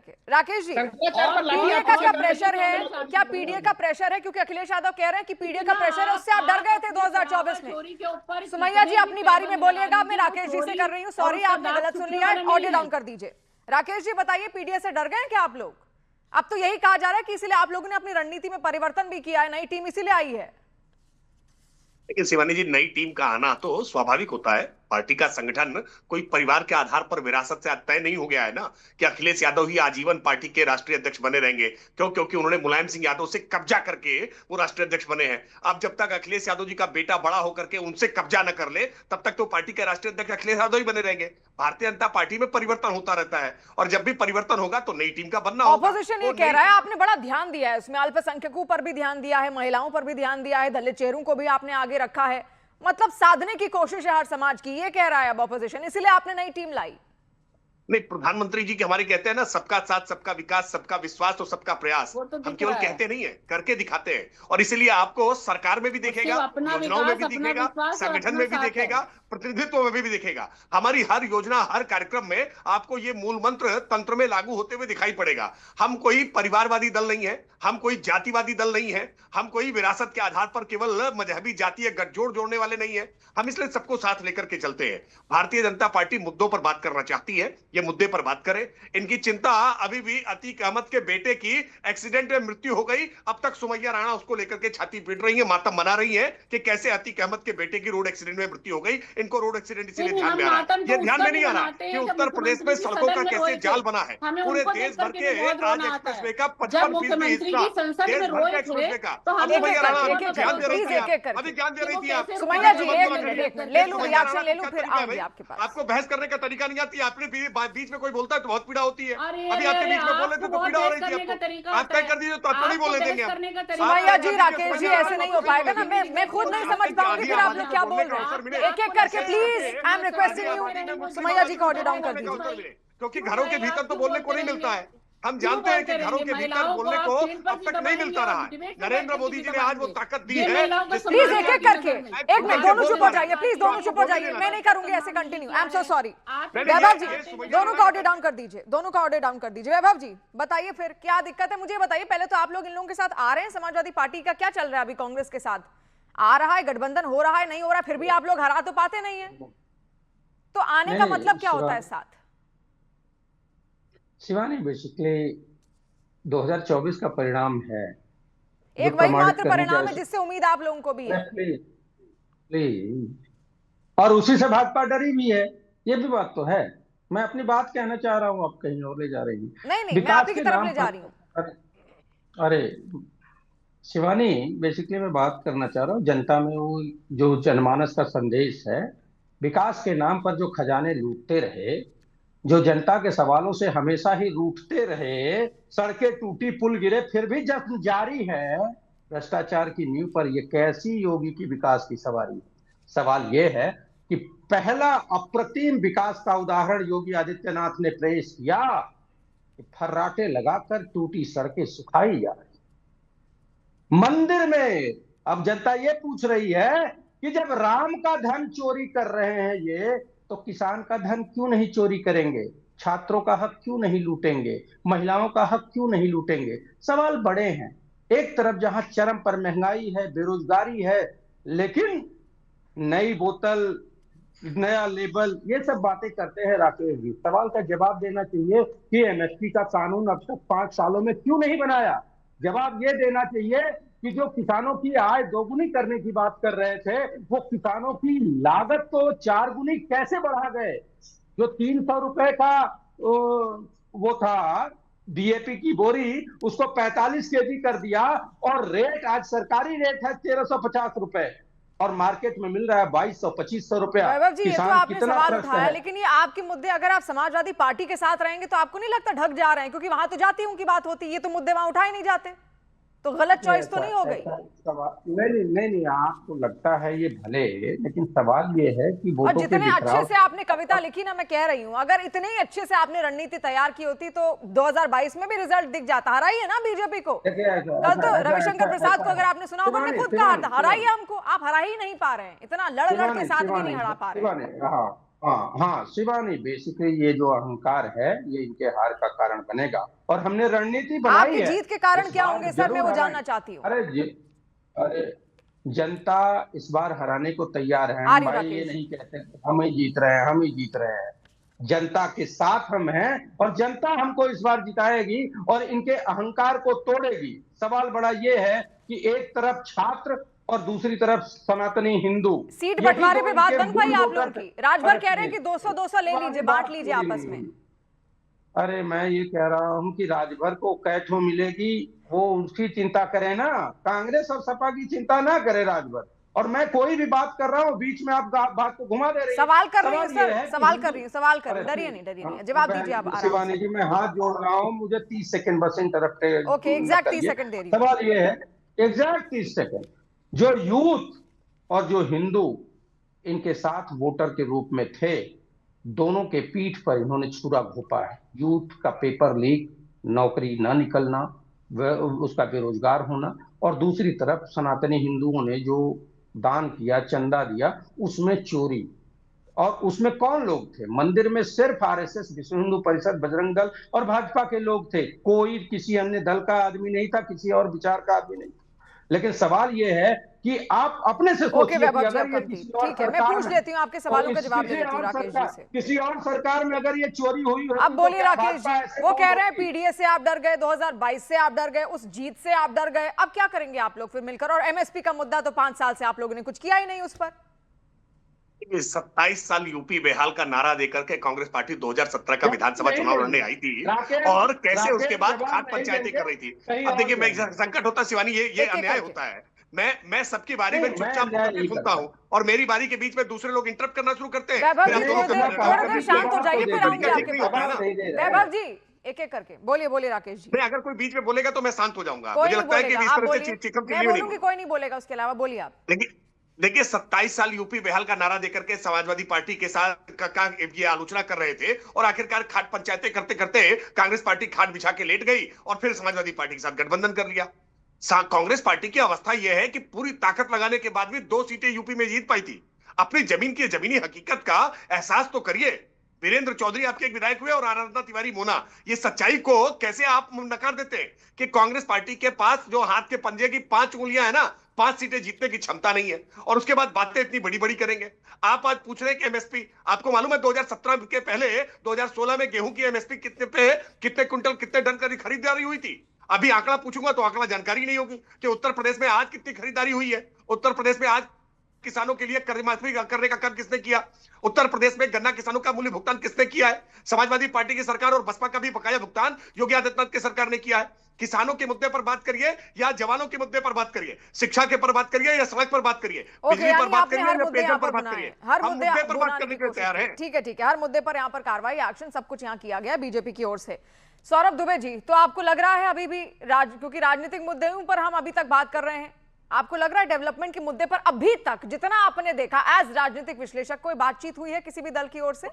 करके। राकेश जी, पीडीए का क्या प्रेशर है, क्या पीडीए का प्रेशर है? क्योंकि अखिलेश यादव कह रहे हैं कि पीडीए का प्रेशर है, उससे आप डर गए थे 2024 में। सुमैया जी अपनी बारी में बोलिएगा, मैं राकेश जी से कर रही हूँ, सॉरी आपने गलत सुन लिया है, ऑडियो डाउन कर दीजिए। राकेश जी बताइए, पीडीए से डर गए क्या आप लोग? अब तो यही कहा जा रहा है कि इसीलिए आप लोगों ने अपनी रणनीति में परिवर्तन भी किया है, नई टीम इसीलिए आई है। लेकिन शिवानी जी, नई टीम का आना तो स्वाभाविक होता है। पार्टी का संगठन कोई परिवार के आधार पर विरासत से तय नहीं हो गया है ना कि अखिलेश यादव ही आजीवन पार्टी के राष्ट्रीय अध्यक्ष बने रहेंगे। क्यों? क्योंकि उन्होंने मुलायम सिंह यादव से कब्जा करके वो राष्ट्रीय अध्यक्ष बने हैं। अब जब तक अखिलेश यादव जी का बेटा बड़ा होकर के उनसे कब्जा न कर ले, तब तक तो पार्टी के राष्ट्रीय अध्यक्ष अखिलेश यादव ही बने रहेंगे। भारतीय जनता पार्टी में परिवर्तन होता रहता है, और जब भी परिवर्तन होगा तो नई टीम का बनना होगा। ऑपोजिशन ये कह रहा है, आपने बड़ा ध्यान दिया है उसमें, अल्पसंख्यकों पर भी ध्यान दिया है, महिलाओं पर भी ध्यान दिया है, दलित चेहरों को भी आपने आगे रखा है, मतलब साधने की कोशिश है हर समाज की, ये कह रहा है अब ऑपोजिशन, इसलिए आपने नई टीम लाई। नहीं, प्रधानमंत्री जी की हमारे कहते हैं ना, सबका साथ, सबका विकास, सबका विश्वास और सबका प्रयास। हम केवल कहते नहीं है, करके दिखाते हैं। और इसीलिए आपको सरकार में भी दिखेगा, योजनाओं में भी दिखेगा, संगठन में भी दिखेगा, प्रतिनिधित्व में भी दिखेगा। हमारी हर योजना, हर कार्यक्रम में आपको ये मूल मंत्र तंत्र में लागू होते हुए दिखाई पड़ेगा। हम कोई परिवारवादी दल नहीं है, हम कोई जातिवादी दल नहीं है, हम कोई विरासत के आधार पर केवल मजहबी जातीय गठजोड़ जोड़ने वाले नहीं है। हम इसलिए सबको साथ लेकर के चलते हैं। भारतीय जनता पार्टी मुद्दों पर बात करना चाहती है, ये मुद्दे पर बात करें। इनकी चिंता अभी भी अतीक अहमद के बेटे की एक्सीडेंट में मृत्यु हो गई, अब तक सुमैया राणा उसको लेकर के छाती पीट रही है, मातम मना रही है कि कैसे अतीक अहमद के बेटे की रोड एक्सीडेंट में मृत्यु हो गई। इनको रोड एक्सीडेंट इसीलिए ध्यान में आ रहा है, ये ध्यान में नहीं आ रहा कि उत्तर प्रदेश में सड़कों का कैसे जाल बना है। पूरे देश भर के आज एक्सप्रेस वे का 55% हिस्सा देश भर का एक्सप्रेस वे का, अब सुमैया राणा ध्यान दे रही थी, अभी ध्यान दे रही थी आप। सुमैया जी ले लूं रिएक्शन, ले लूं, फिर आऊंगी आपके पास। आपको बहस करने का तरीका नहीं आती, आपने बीच में कोई बोलता है तो बहुत पीड़ा होती है। अभी आपके बीच में बोल रहे थे तो पीड़ा हो रही थी आपको। आप तय कर दीजिए तो आपको नहीं बोलने देंगे। सुमैया जी, राकेश जी, ऐसे नहीं हो पाएगा ना, मैं खुद नहीं समझ पाऊंगी फिर आप लोग क्या बोल रहे हैं। एक एक करके please, I am requesting you, Sumaiya ji को ऑडियो डाउन कर दीजिए। क्योंकि घरों के भीतर तो बोलने को नहीं मिलता है। हम जानते हैं कि घरों के भीतर बोलने को अब तक नहीं मिलता रहा है। नरेंद्र मोदी जी ने आज वो ताकत दी है। प्लीज एक एक करके, एक मिनट, दोनों चुप हो जाइए प्लीज, दोनों चुप हो जाइए, मैं नहीं करूंगी ऐसे continue, I am so sorry. Vaibhav ji, दोनों का ऑडियो डाउन कर दीजिए, दोनों का ऑडियो डाउन कर दीजिए। वैभव जी बताइए फिर क्या दिक्कत है, मुझे बताइए। पहले तो आप लोग इन लोगों के साथ आ रहे हैं, समाजवादी पार्टी का क्या चल रहा है अभी? कांग्रेस के साथ आ रहा है, गठबंधन हो रहा है, नहीं हो रहा, फिर भी आप लोग हरा तो पाते नहीं है, तो आने का मतलब क्या होता है साथ? शिवानी, बेसिकली 2024 का परिणाम है, एक वही मात्र परिणाम है जिससे उम्मीद आप लोगों को भी है। और उसी से भाजपा डरी भी है, ये भी बात तो है। मैं अपनी बात कहना चाह रहा हूं, आप कहीं और ले जा रही हैं। नहीं, मैं आप ही की तरफ ले जा रही हूं। अरे शिवानी, बेसिकली मैं बात करना चाह रहा हूँ जनता में वो जो जनमानस का संदेश है, विकास के नाम पर जो खजाने लूटते रहे, जो जनता के सवालों से हमेशा ही रूठते रहे, सड़कें टूटी, पुल गिरे, फिर भी जश्न जारी है। भ्रष्टाचार की नींव पर ये कैसी योगी की विकास की सवारी? सवाल ये है कि पहला अप्रतिम विकास का उदाहरण योगी आदित्यनाथ ने पेश किया कि फर्राटे लगाकर टूटी सड़कें सुखाई जा रही मंदिर में। अब जनता ये पूछ रही है कि जब राम का धन चोरी कर रहे हैं ये, तो किसान का धन क्यों नहीं चोरी करेंगे? छात्रों का हक क्यों नहीं लूटेंगे? महिलाओं का हक क्यों नहीं लूटेंगे? सवाल बड़े हैं। एक तरफ जहां चरम पर महंगाई है, बेरोजगारी है, लेकिन नई बोतल, नया लेबल, ये सब बातें करते हैं राकेश जी। सवाल का जवाब देना चाहिए कि एमएसपी का कानून अब तक 5 सालों में क्यों नहीं बनाया? जवाब ये देना चाहिए कि जो किसानों की आय दोगुनी करने की बात कर रहे थे, वो किसानों की लागत तो 4 गुनी कैसे बढ़ा गए? जो 300 रुपए का वो था डीएपी की बोरी, उसको 45 केजी कर दिया, और रेट आज सरकारी रेट है 1350 रुपए, और मार्केट में मिल रहा है 2200-2500 रुपया। वैभव जी, ये तो आपने सवाल उठाया, लेकिन ये आपके मुद्दे अगर आप समाजवादी पार्टी के साथ रहेंगे तो आपको नहीं लगता ढक जा रहे हैं? क्योंकि वहां तो जातियों की बात होती है, ये तो मुद्दे वहां उठाए नहीं जाते, तो गलत चॉइस तो नहीं हो गई? नहीं, आपको लगता है ये भले, लेकिन सवाल ये है कि और जितने अच्छे से आपने कविता लिखी ना, मैं कह रही हूँ, अगर इतने ही अच्छे से आपने रणनीति तैयार की होती तो 2022 में भी रिजल्ट दिख जाता। हराई है ना बीजेपी को। कल तो रविशंकर प्रसाद को अगर आपने सुना होगा, उन्होंने खुद कहा था हराइए हमको, आप हरा ही नहीं पा रहे हैं, इतना लड़ के साथ भी नहीं हरा पा रहे हैं। हाँ हाँ शिवानी, बेसिकली ये जो अहंकार है ये इनके हार का कारण बनेगा, और हमने रणनीति बनाई आपकी है। जीत के कारण इस क्या बार होंगे सर, मैं वो जरूर जानना हराएंगे। चाहती हूँ। अरे जनता इस बार हराने को तैयार है। आ हम रही हूँ भाई ये राकेश नहीं जी। कहते कि हम ही जीत रहे हैं, हम ही जीत रहे हैं। जनता के साथ हम हैं और जनता हमको इस बार जिताएगी और इनके अहंकार को तोड़ेगी। सवाल बड़ा ये है कि एक तरफ छात्र और दूसरी तरफ सनातनी हिंदू, सीट यही बंटवारे दो पे बात इनके बन पाई मूल आप लोगों वोटर। की? राजभर कह रहे हैं अरे कि 200-200 ले लीजिए, बांट बात लीजिए पूरी आपस नहीं में। हुई। अरे मैं ये कह रहा हूँ कि राजभर को कैठो मिलेगी, वो उसकी चिंता करे ना, कांग्रेस और सपा की चिंता ना करे राजभर। और मैं कोई भी बात कर रहा हूँ, बीच में आप बात को घुमा दे रही है। सवाल कर रही हूँ सवाल ये सर, है कि सवाल कर हिंदू। रही हूँ, सवाल कर रही अरे हूँ, डरिए नहीं, डरिए नहीं, जवाब दीजिए आप बहन आराम शिवानी से। जी, मैं हाथ जोड़ रहा हूँ, मुझे 30 सेकंड बस इंटरप्ट ओके, न एग्जैक्ट 30 करिए। सेकंड दे रही हूँ। सवाल ये है, एग्जैक्ट 30 सेकंड, जो यूथ और जो हिंदू इनके साथ वोटर के रूप में थे, दोनों के पीठ पर इन्होंने छुरा घोंपा है। यूथ का पेपर लीक, नौकरी ना निकलना, उसका बेरोजगार होना, और दूसरी तरफ सनातनी हिंदुओं ने जो दान किया, चंदा दिया, उसमें चोरी। और उसमें कौन लोग थे? मंदिर में सिर्फ आरएसएस, विश्व हिंदू परिषद, बजरंग दल और भाजपा के लोग थे। कोई किसी अन्य दल का आदमी नहीं था, किसी और विचार का आदमी नहीं था। लेकिन सवाल यह है कि आप अपने से ओके सोचिए कि वैभव जी, अगर अब ये कंप्लीट, किसी और ठीक है, मैं सरकार पूछ में, लेती हूँ, आपके तो सवालों का इस जवाब दे किसी देती हूँ और राकेश जी सरकार, से। किसी और सरकार में अगर ये चोरी हुई अब होती तो बोलिए क्या राकेश जी, भाजपा ऐसे वो कौन कह रहे हैं होती? पीडीएस से आप डर गए, 2022 से आप डर गए, उस जीत से आप डर गए, अब क्या करेंगे आप लोग फिर मिलकर? और एमएसपी का मुद्दा तो 5 साल से आप लोगों ने कुछ किया ही नहीं उस पर। 27 साल यूपी बेहाल का नारा देकर के कांग्रेस पार्टी 2017 का जवाब विधानसभा नहीं चुनाव लड़ने देंगे आई थी, राकेश। और कैसे उसके राकेश बाद जवाब खाद नहीं पंचायतें देंगे, कर रही थी। कहीं अब और देखिए, मैं जाएंगे। संकट होता शिवानी, ये एक एक अन्याय करके। होता है। मैं सबकी बारी में नहीं, मैं चुपचाप अन्याय होकर के नहीं सुनता करता। हूँ, और मेरी बारी के बीच में दूसरे लोग इंटरप्ट करना शुरू करते हैं, वैभव फिर जी आप दोनों मैंने थोड़ी देर कभी शांत हो जवाब जाइए, तो दे फिर आऊंगी दीजिए, तरीका ठीक आपके नहीं पास। होता है जवाब ना। नहीं दे रहे हैं। वैभव जी एक एक करके बोलिए, बोलिए राकेश जी। नहीं, अगर कोई बीच में बोलेगा तो मैं शांत हो जाऊंगा। कोई मुझे नहीं लगता है कि बोलेगा, इस आप तरह से बोलिए। चिकन मैं चिल्ली में नहीं बोलूंगी, होगा। कोई नहीं बोलेगा, उसके अलावा बोलिए आप। देखिए देखिए 27 साल यूपी बेहाल का नारा देकर के समाजवादी पार्टी के साथ का ये आलोचना कर रहे थे, और आखिरकार खाद पंचायतें करते करते कांग्रेस पार्टी खाद बिछा के लेट गई और फिर समाजवादी पार्टी के साथ गठबंधन कर लिया। कांग्रेस पार्टी की अवस्था यह है कि पूरी ताकत लगाने के बाद भी 2 सीटें यूपी में जीत पाई थी। अपनी जमीन की जमीनी हकीकत का एहसास तो करिए। वीरेंद्र चौधरी आपके एक विधायक हुए और आनंदा तिवारी मोना, ये सच्चाई को कैसे आप नकार देते हैं कि कांग्रेस पार्टी के पास जो हाथ के पंजे की 5 उंगलियां है ना, 5 सीटें जीतने की क्षमता नहीं है, और उसके बाद बातें इतनी बड़ी बड़ी करेंगे। आप आज पूछ रहे हैं कि एमएसपी, आपको मालूम है 2017 के पहले 2016 में गेहूं की एमएसपी कितने पे, कितने क्विंटल, कितने टन की खरीदारी हुई थी? अभी आंकड़ा पूछूंगा तो आंकड़ा जानकारी नहीं होगी कि उत्तर प्रदेश में आज कितनी खरीदारी हुई है। उत्तर प्रदेश में आज किसानों के लिए कर्ज माफी करने का काम किसने किया? उत्तर प्रदेश में गन्ना किसानों का मूल्य भुगतान किसने किया है? समाजवादी पार्टी की सरकार और बसपा का भी बकाया भुगतान योगी आदित्यनाथ की सरकार ने किया है। किसानों के मुद्दे पर बात करिए या जवानों के मुद्दे पर बात करिए, शिक्षा के पर बात करिए या सड़क पर बात करिए, बिजली पर बात करिए या पेयजल पर बात करिए, हर हम मुद्दे मुद्दे पर बात बुलाने करने की के लिए कोशिश तैयार की। हैं। ठीक है, ठीक है, हर मुद्दे पर यहाँ पर कार्रवाई, एक्शन, सब कुछ यहाँ किया गया बीजेपी की ओर से। सौरभ दुबे जी, तो आपको लग रहा है अभी भी क्योंकि राजनीतिक मुद्दों पर हम अभी तक बात कर रहे हैं, आपको लग रहा है डेवलपमेंट के मुद्दे पर अभी तक जितना आपने देखा एज राजनीतिक विश्लेषक, कोई बातचीत हुई है किसी भी दल की ओर से?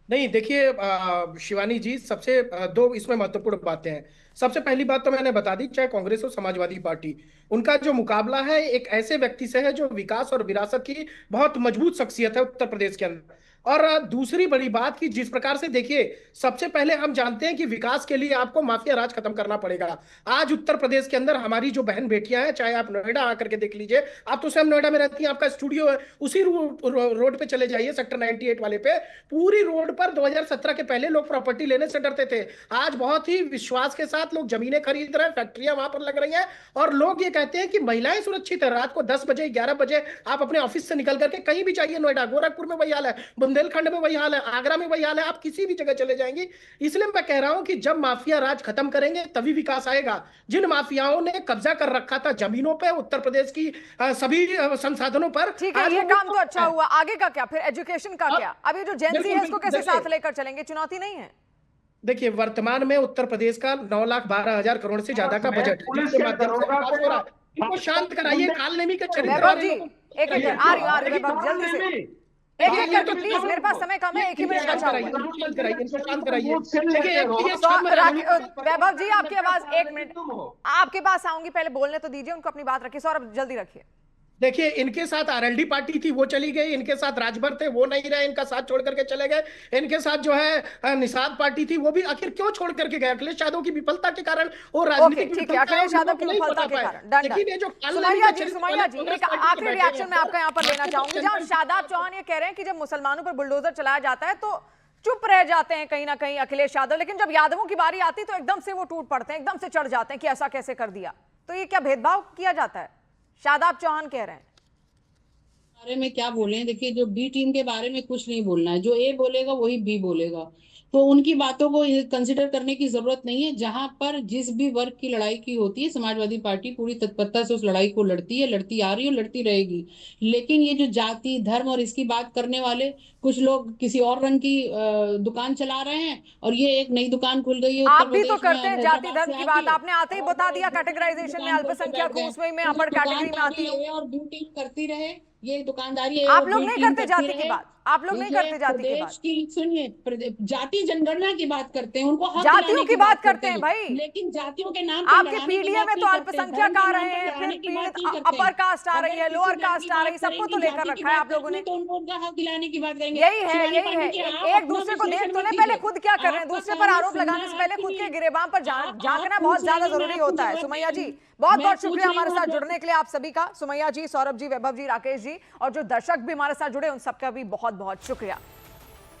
नहीं, देखिए शिवानी जी, सबसे दो इसमें महत्वपूर्ण बातें हैं। सबसे पहली बात तो मैंने बता दी, चाहे कांग्रेस हो समाजवादी पार्टी, उनका जो मुकाबला है एक ऐसे व्यक्ति से है जो विकास और विरासत की बहुत मजबूत शख्सियत है उत्तर प्रदेश के अंदर। और दूसरी बड़ी बात कि जिस प्रकार से देखिए, सबसे पहले हम जानते हैं कि विकास के लिए आपको माफिया राज खत्म करना पड़ेगा। आज उत्तर प्रदेश के अंदर हमारी जो बहन बेटियां हैं, चाहे आप नोएडा आकर के देख लीजिए, आप तो स्वयं नोएडा में रहती हैं, आपका स्टूडियो है, उसी रोड पे चले जाइए, सेक्टर 98 वाले पे, पूरी रोड पर 2017 के पहले लोग प्रॉपर्टी लेने से डरते थे। आज बहुत ही विश्वास के साथ लोग जमीनें खरीद रहे हैं, फैक्ट्रियां वहां पर लग रही हैं, और लोग ये कहते हैं कि महिलाएं सुरक्षित है। रात को 10 बजे 11 बजे आप अपने ऑफिस से निकल करके कहीं भी जाइए, नोएडा, गोरखपुर में वही हाल है, बुंदेलखंड में वही हाल है, आगरा में वही हाल है, आप किसी भी जगह चले जाएंगे। इसलिए मैं कह रहा हूं कि जब माफिया राज खत्म करेंगे तभी विकास आएगा। जिन माफियाओं ने कब्जा कर रखा था जमीनों पे, उत्तर प्रदेश की सभी संसाधनों पर, ठीक है, ये काम तो अच्छा हुआ, आगे का क्या फिर? एजुकेशन का क्या? अब ये जो जेन ज़ी है इसको कैसे साथ लेकर चलेंगे? चुनौती नहीं है? देखिए, वर्तमान में उत्तर प्रदेश का 9,12,000 करोड़ से ज्यादा का बजट है, जिसके माध्यम से विकास हो रहा है। इनको शांत कराइए, काल नेमी के चरित्र वैभव वाले जी लोगों को- एक एक आ रही हूँ वैभव, जल्दी से एक एक करके प्लीज, मेरे पास समय कम है, एक ही मिनट बचा हुआ है। शांत कराइए, इनको शांत कराइए। देखिए, वैभव जी आपकी आवाज, एक मिनट आपके पास आऊंगी, पहले बोलने तो दीजिए उनको, अपनी बात रखिए। सौरभ जल्दी रखिए। देखिए, इनके साथ आरएलडी पार्टी थी, वो चली गई। इनके साथ राजभर थे, वो नहीं रहे, इनका साथ छोड़ करके चले गए। इनके साथ जो है निषाद पार्टी थी, वो भी आखिर क्यों छोड़ करके गए? अखिलेश यादव की विफलता के कारण, वो राजनीतिक ठीक है, अखिलेश यादव की विफलता के कारण। डन लेकिन ये जो सुमैया जी एक आखिरी रिएक्शन मैं आपका यहाँ पर लेना चाहूंगी। जहाँ शादाब चौहान ये कह रहे हैं कि जब मुसलमानों पर बुलडोजर चलाया जाता है तो चुप रह जाते हैं कहीं ना कहीं अखिलेश यादव, लेकिन जब यादवों की बारी आती तो एकदम से वो टूट पड़ते हैं, एकदम से चढ़ जाते हैं कि ऐसा कैसे कर दिया। तो ये क्या भेदभाव किया जाता है? शादाब चौहान कह रहे हैं। बारे में क्या बोले? देखिए, जो बी टीम के बारे में कुछ नहीं बोलना है, जो ए बोलेगा वही बी बोलेगा, तो उनकी बातों को कंसिडर करने की जरूरत नहीं है। जहां पर जिस भी वर्ग की लड़ाई की होती है, समाजवादी पार्टी पूरी तत्परता से उस लड़ाई को लड़ती है, लड़ती आ रही है और लड़ती रहेगी। लेकिन ये जो जाति धर्म और इसकी बात करने वाले कुछ लोग किसी और रंग की दुकान चला रहे हैं, और ये एक नई दुकान खुल गई है आप भी तो करते हैं जाति धर्म की बात, आपने आते ही बता दिया कैटेगराइजेशन में अल्पसंख्यक हूं, उसमें मैं अपर कैटेगरी में आती हूं। और बी टीम करती रहे, ये दुकानदारी आप लोग नहीं करते जाति की बात, आप लोग नहीं करते जाति की बात। सुनिए, जाति जनगणना की बात करते हैं, उनको हक जातियों दिलाने की बात करते हैं भाई, लेकिन जातियों के नाम पे आपके पीडीए में तो अल्पसंख्यक आ रहे हैं, फिर पीड़ित अपर कास्ट आ रही है, लोअर कास्ट आ रही है, सबको तो लेकर रखा है आप लोगों ने। तो उनको उनका हक दिलाने की बात करेंगे। यही है एक दूसरे को देख तो ले, पहले खुद क्या कर रहे हैं, दूसरे पर आरोप लगाने से पहले खुद के गिरेबान पर झांकना बहुत ज्यादा जरूरी होता है। सुमैया जी बहुत बहुत शुक्रिया हमारे साथ जुड़ने के लिए आप सभी का। सुमैया जी, सौरभ जी, वैभव जी, राकेश जी और जो दर्शक भी हमारे साथ जुड़े उन सबका भी बहुत बहुत शुक्रिया।